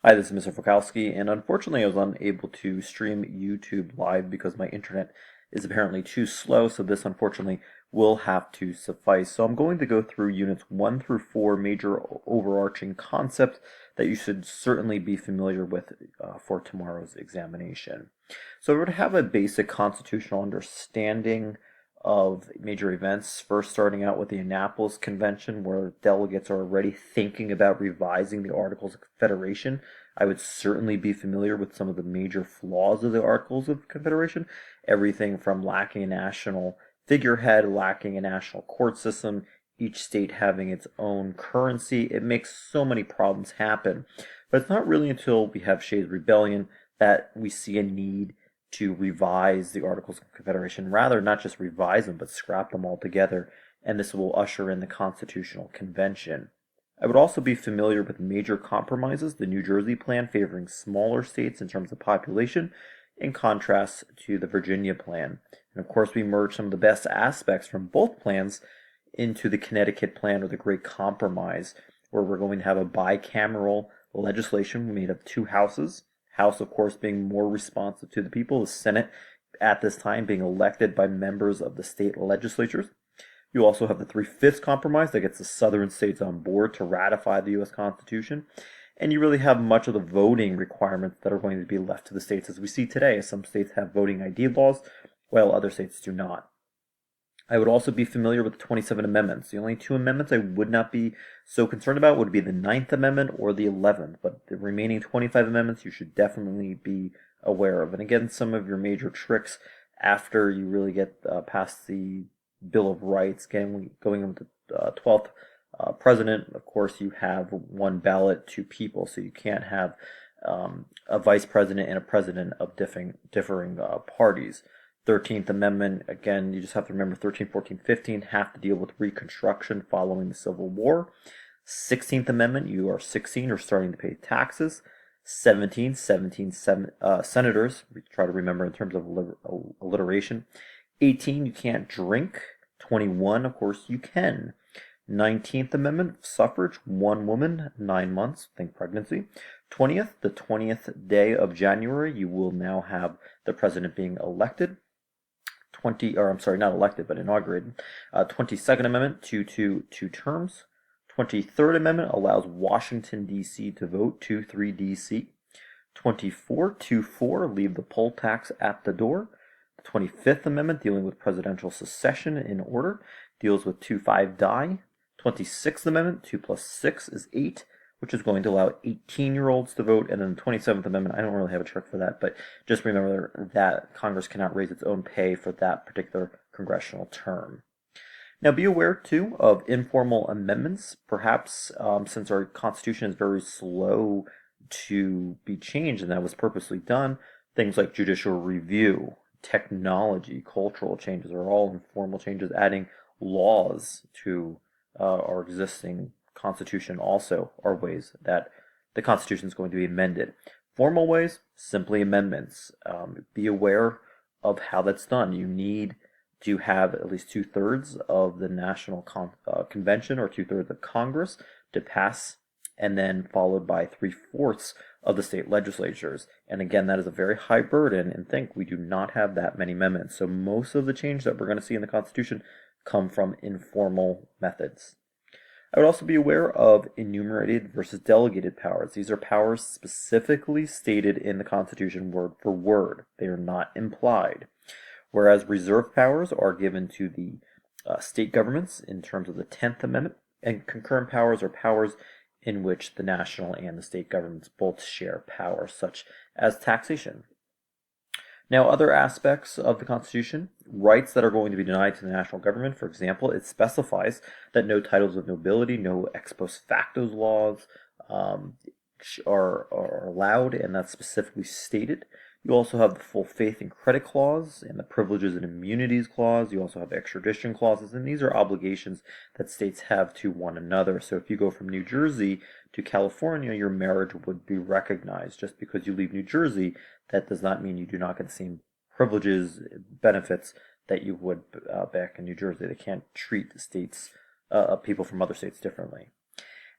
Hi, this is Mr. Fokowski, and unfortunately I was unable to stream YouTube live because my internet is apparently too slow, so this unfortunately will have to suffice. So I'm going to go through units 1 through 4, major overarching concepts that you should certainly be familiar with for tomorrow's examination. So we're to have a basic constitutional understanding of major events, first starting out with the Annapolis Convention, where delegates are already thinking about revising the Articles of Confederation. I would certainly be familiar with some of the major flaws of the Articles of Confederation, everything from lacking a national figurehead, lacking a national court system, each state having its own currency. It makes so many problems happen. But it's not really until we have Shays' Rebellion that we see a need to revise the Articles of Confederation. Rather, not just revise them, but scrap them altogether, and this will usher in the Constitutional Convention. I would also be familiar with major compromises, the New Jersey plan favoring smaller states in terms of population, in contrast to the Virginia plan. And of course, we merge some of the best aspects from both plans into the Connecticut plan, or the Great Compromise, where we're going to have a bicameral legislation made of two houses. House, of course, being more responsive to the people, the Senate at this time being elected by members of the state legislatures. You also have the 3/5 compromise that gets the southern states on board to ratify the U.S. Constitution. And you really have much of the voting requirements that are going to be left to the states as we see today. Some states have voting ID laws, while other states do not. I would also be familiar with the 27 amendments. The only two amendments I would not be so concerned about would be the 9th Amendment or the 11th, but the remaining 25 amendments you should definitely be aware of. And again, some of your major tricks after you really get past the Bill of Rights, going with the 12th president. Of course, you have one ballot, two people, so you can't have a vice president and a president of differing parties. 13th Amendment, again, you just have to remember 13, 14, 15 have to deal with Reconstruction following the Civil War. 16th Amendment, you are 16 or starting to pay taxes. 17 senators, we try to remember in terms of alliteration. 18, you can't drink. 21, of course, you can. 19th Amendment, suffrage, one woman, 9 months, think pregnancy. 20th, the 20th day of January, you will now have the president being elected. Not elected, but inaugurated. 22nd Amendment, two terms. 23rd Amendment allows Washington, D.C. to vote, 2-3 D.C. 24, 2-4, leave the poll tax at the door. The 25th Amendment, dealing with presidential succession in order, deals with 2-5 die. 26th Amendment, 2 plus 6 is 8, which is going to allow 18-year-olds to vote. And then the 27th Amendment, I don't really have a trick for that, but just remember that Congress cannot raise its own pay for that particular congressional term. Now, be aware, too, of informal amendments. Perhaps since our Constitution is very slow to be changed, and that was purposely done, things like judicial review, technology, cultural changes are all informal changes, adding laws to our existing Constitution also are ways that the Constitution is going to be amended. Formal ways, simply amendments. Be aware of how that's done. You need to have at least 2/3 of the National Convention or 2/3 of Congress to pass, and then followed by 3/4 of the state legislatures. And again, that is a very high burden, and think we do not have that many amendments. So most of the change that we're going to see in the Constitution come from informal methods. I would also be aware of enumerated versus delegated powers. These are powers specifically stated in the Constitution word for word. They are not implied. Whereas reserve powers are given to the state governments in terms of the 10th Amendment, and concurrent powers are powers in which the national and the state governments both share power, such as taxation. Now, other aspects of the Constitution, rights that are going to be denied to the national government. For example, it specifies that no titles of nobility, no ex post facto laws are allowed, and that's specifically stated. You also have the full faith and credit clause and the privileges and immunities clause. You also have extradition clauses, and these are obligations that states have to one another. So if you go from New Jersey to California, your marriage would be recognized. Just because you leave New Jersey, that does not mean you do not get the same privileges, benefits that you would back in New Jersey. They can't treat the states, people from other states differently.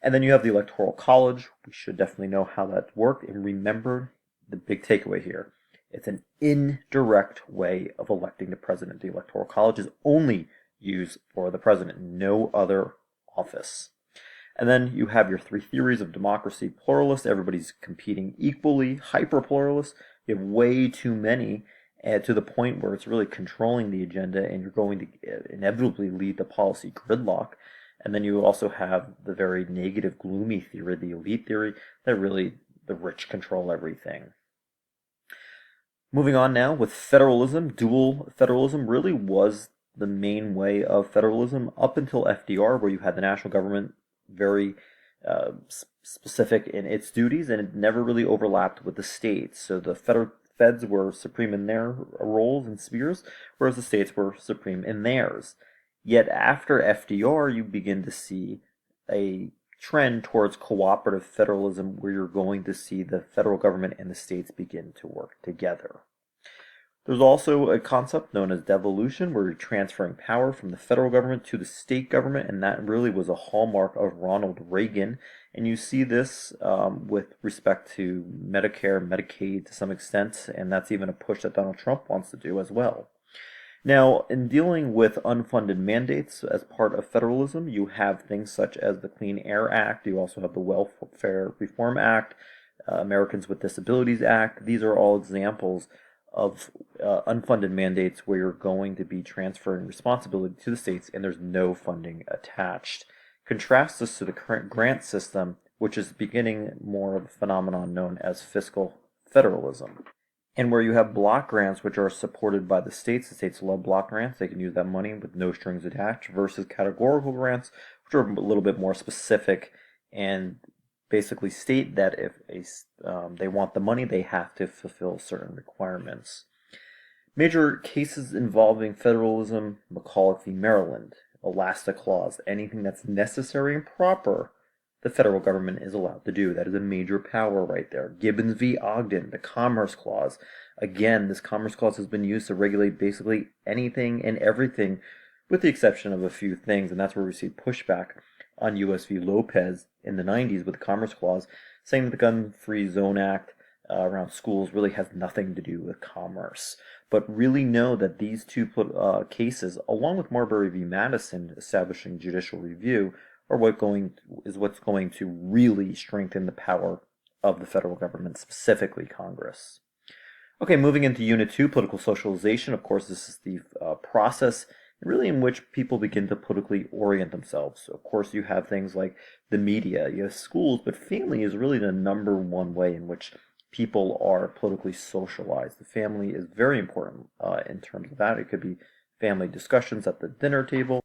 And then you have the Electoral College. We should definitely know how that worked. And remember the big takeaway here. It's an indirect way of electing the president. The Electoral College is only used for the president, no other office. And then you have your three theories of democracy: pluralist, everybody's competing equally; hyper-pluralist, you have way too many, to the point where it's really controlling the agenda and you're going to inevitably lead to policy gridlock. And then you also have the very negative, gloomy theory, the elite theory, that really the rich control everything. Moving on now with federalism, dual federalism really was the main way of federalism up until FDR, where you had the national government very specific in its duties, and it never really overlapped with the states. So the feds were supreme in their roles and spheres, whereas the states were supreme in theirs. Yet after FDR, you begin to see a trend towards cooperative federalism, where you're going to see the federal government and the states begin to work together. There's also a concept known as devolution, where you're transferring power from the federal government to the state government, and that really was a hallmark of Ronald Reagan. And you see this with respect to Medicare, Medicaid to some extent, and that's even a push that Donald Trump wants to do as well. Now, in dealing with unfunded mandates as part of federalism, you have things such as the Clean Air Act. You also have the Welfare Reform Act, Americans with Disabilities Act. These are all examples of unfunded mandates where you're going to be transferring responsibility to the states and there's no funding attached. Contrast this to the current grant system, which is beginning more of a phenomenon known as fiscal federalism, and where you have block grants which are supported by the states. The states love block grants. They can use that money with no strings attached, versus categorical grants, which are a little bit more specific and basically state that if they want the money, they have to fulfill certain requirements. Major cases involving federalism: McCulloch v. Maryland, Elasta Clause, anything that's necessary and proper, the federal government is allowed to do. That is a major power right there. Gibbons v. Ogden, the Commerce Clause. Again, this Commerce Clause has been used to regulate basically anything and everything, with the exception of a few things, and that's where we see pushback on U.S. v. Lopez in the 90s with the Commerce Clause, saying that the Gun-Free Zone Act around schools really has nothing to do with commerce. But really know that these two cases, along with Marbury v. Madison establishing judicial review, are what's going to really strengthen the power of the federal government, specifically Congress. Okay, moving into Unit 2, political socialization. Of course, this is the process really in which people begin to politically orient themselves. So of course, you have things like the media, you have schools, but family is really the number one way in which people are politically socialized. The family is very important in terms of that. It could be family discussions at the dinner table,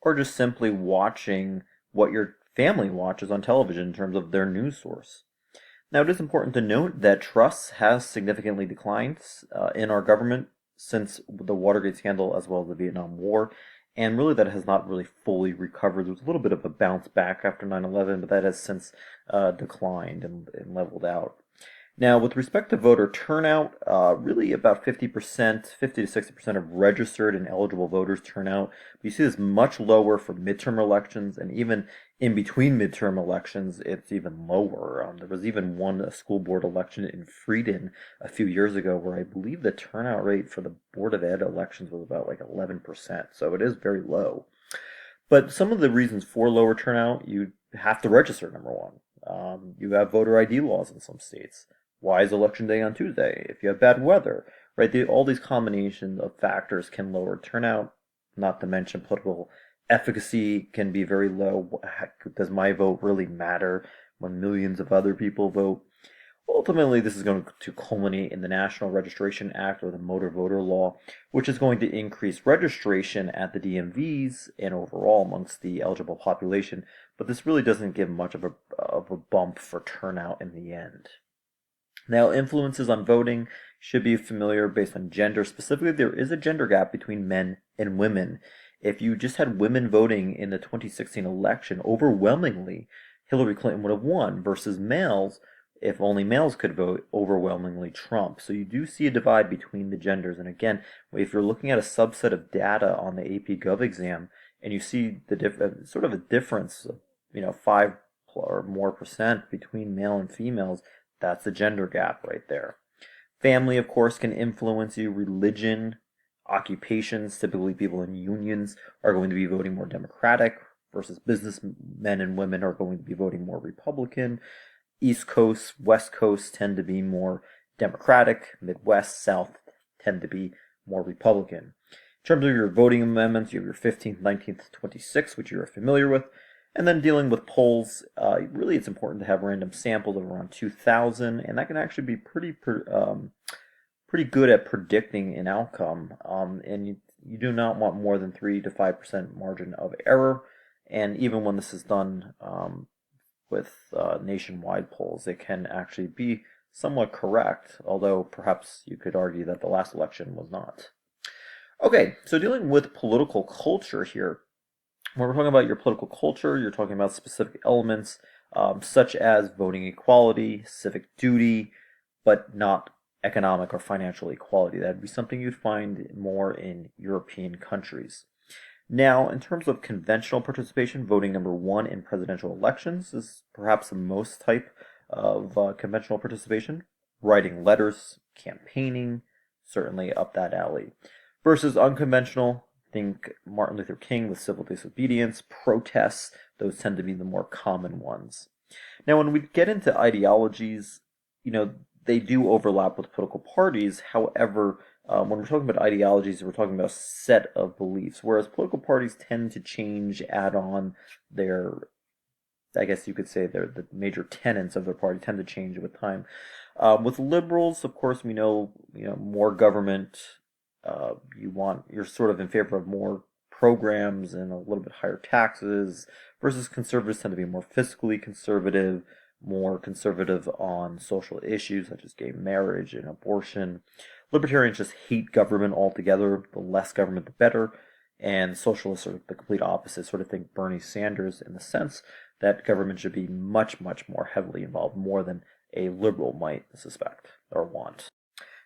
or just simply watching what your family watches on television in terms of their news source. Now, it is important to note that trust has significantly declined in our government since the Watergate scandal as well as the Vietnam War, and really that has not really fully recovered. There was a little bit of a bounce back after 9/11, but that has since declined and leveled out. Now, with respect to voter turnout, really about 50%, 50 to 60% of registered and eligible voters turn out. But you see this much lower for midterm elections, and even in between midterm elections, it's even lower. There was even one school board election in Friedan a few years ago where I believe the turnout rate for the Board of Ed elections was about like 11%, so it is very low. But some of the reasons for lower turnout: you have to register, number one. You have voter ID laws in some states. Why is election day on Tuesday? If you have bad weather, right? All these combinations of factors can lower turnout, not to mention political efficacy can be very low. Does my vote really matter when millions of other people vote? Ultimately, this is going to culminate in the National Registration Act, or the Motor Voter Law, which is going to increase registration at the DMVs and overall amongst the eligible population, but this really doesn't give much of a bump for turnout in the end. Now, influences on voting should be familiar based on gender. Specifically, there is a gender gap between men and women. If you just had women voting in the 2016 election, overwhelmingly, Hillary Clinton would have won, versus males. If only males could vote, overwhelmingly Trump. So you do see a divide between the genders. And again, if you're looking at a subset of data on the AP GOV exam, and you see the sort of a difference 5 or more percent between male and females, that's the gender gap right there. Family, of course, can influence you. Religion, occupations, typically people in unions are going to be voting more Democratic versus businessmen and women are going to be voting more Republican. East Coast, West Coast tend to be more Democratic. Midwest, South tend to be more Republican. In terms of your voting amendments, you have your 15th, 19th, 26th, which you're familiar with. And then dealing with polls, really it's important to have random samples of around 2,000, and that can actually be pretty good at predicting an outcome. And you do not want more than 3 to 5% margin of error. And even when this is done with nationwide polls, it can actually be somewhat correct, although perhaps you could argue that the last election was not. Okay, so dealing with political culture here, when we're talking about your political culture, you're talking about specific elements such as voting equality, civic duty, but not economic or financial equality. That'd be something you'd find more in European countries. Now, in terms of conventional participation, voting number 1 in presidential elections is perhaps the most type of conventional participation. Writing letters, campaigning, certainly up that alley. Versus unconventional, think Martin Luther King with civil disobedience, protests, those tend to be the more common ones. Now, when we get into ideologies, they do overlap with political parties. However, when we're talking about ideologies, we're talking about a set of beliefs, whereas political parties tend to change, add on their, I guess you could say, the major tenets of their party tend to change with time. With liberals, of course, we know, more government. You're sort of in favor of more programs and a little bit higher taxes, versus conservatives tend to be more fiscally conservative, more conservative on social issues such as gay marriage and abortion. Libertarians just hate government altogether. The less government, the better. And socialists are the complete opposite, sort of think Bernie Sanders in the sense that government should be much, much more heavily involved, more than a liberal might suspect or want.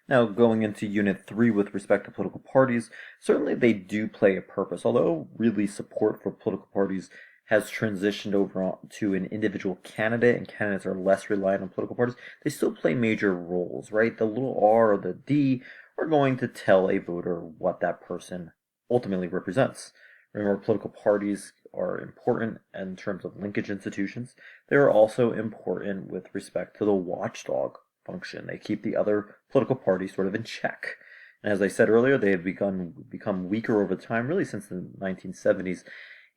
Now, going into Unit 3 with respect to political parties, certainly they do play a purpose, although really support for political parties has transitioned over to an individual candidate, and candidates are less reliant on political parties. They still play major roles, right? The little R or the D are going to tell a voter what that person ultimately represents. Remember, political parties are important in terms of linkage institutions. They are also important with respect to the watchdog function. They keep the other political parties sort of in check. And as I said earlier, they have become weaker over time, really since the 1970s.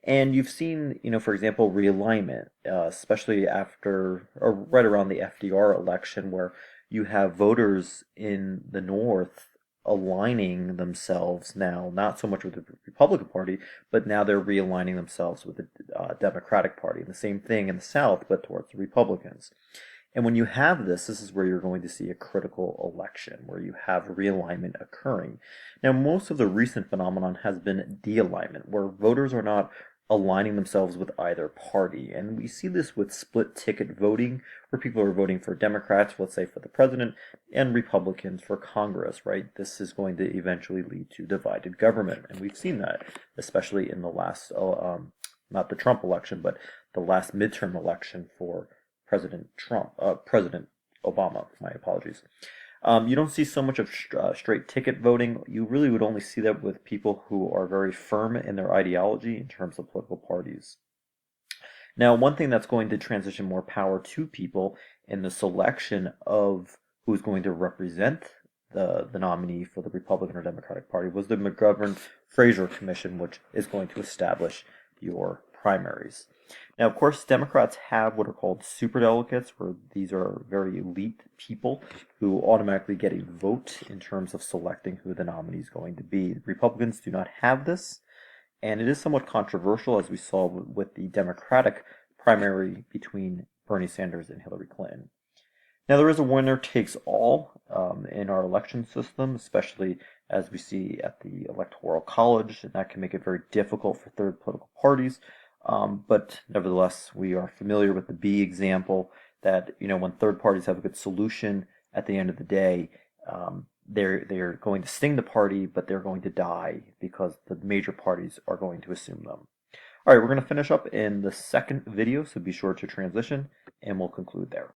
And you've seen, for example, realignment, especially after or right around the FDR election, where you have voters in the North aligning themselves now, not so much with the Republican Party, but now they're realigning themselves with the Democratic Party. And the same thing in the South, but towards the Republicans. And when you have this is where you're going to see a critical election, where you have realignment occurring. Now, most of the recent phenomenon has been de-alignment, where voters are not aligning themselves with either party. And we see this with split ticket voting, where people are voting for Democrats, let's say for the president, and Republicans for Congress, right? This is going to eventually lead to divided government. And we've seen that, especially in the last, not the Trump election, but the last midterm election for President Obama, my apologies. You don't see so much of straight ticket voting. You really would only see that with people who are very firm in their ideology in terms of political parties. Now, one thing that's going to transition more power to people in the selection of who's going to represent the nominee for the Republican or Democratic Party was the McGovern-Fraser Commission, which is going to establish your primaries. Now, of course, Democrats have what are called superdelegates, where these are very elite people who automatically get a vote in terms of selecting who the nominee is going to be. Republicans do not have this, and it is somewhat controversial, as we saw with the Democratic primary between Bernie Sanders and Hillary Clinton. Now, there is a winner takes all in our election system, especially as we see at the Electoral College, and that can make it very difficult for third political parties. But nevertheless, we are familiar with the B example that, when third parties have a good solution, at the end of the day, they're going to sting the party, but they're going to die because the major parties are going to assume them. All right, we're going to finish up in the second video, so be sure to transition, and we'll conclude there.